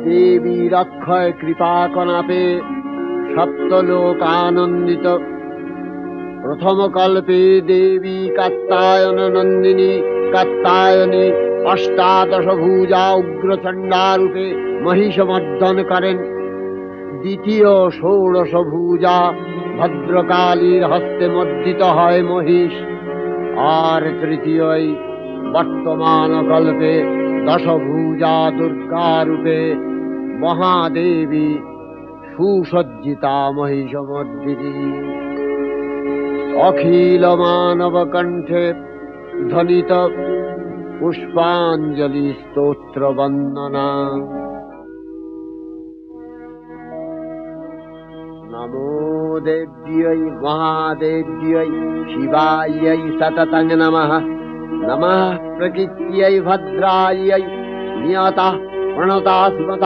देवीर अक्षय कृपा कनापे सप्तलोकानंदित प्रथम कल्पे देवी कात्यायन नंदिनी कात्यायनी अष्टादश भुजा उग्रचंडा रूपे महिषमर्दन करें द्वितीय षोडश भुजा भद्रकालीर हस्ते मर्दित है महिष और तृतीय वर्तमान कल्पे दश भुजा दुर्गा रूपे महादेवी सुसज्जिता महिषमर्दिनी अखिल मानव कंठे ध्वनित पुष्पांजलि स्तोत्र वंदना नमो देव्यै महादेव्यै शिवायै सततं नमः नमः प्रकृत्यै भद्रायै नियता प्रणता स्मता